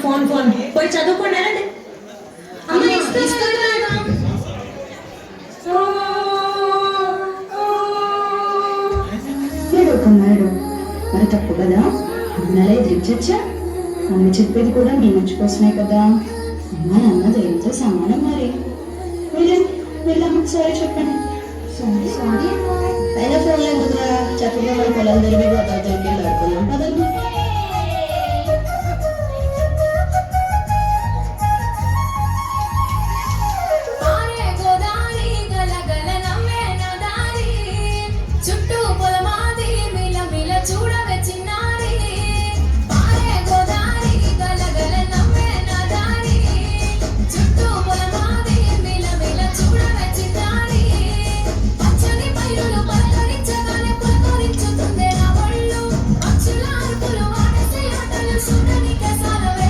phone phone పోయి చదువుకోండి అంటే కొన్నాడు మరి తప్పు కదా అన్నలే ఎదిరించచ్చా అమ్మ చెప్పేది కూడా మీ మంచి కోసమే కదా అమ్మ నాన్న దేవుడితో సమానం మరి వెళ్ళాము సారీ చెప్పండి సారీ అయినా ఫోన్లో ఎందుకురా చక్కగా మన పొలాలు తిరిగి గోదావరి తిరిగి ఆడుకున్నాం పదండి Sunani kasala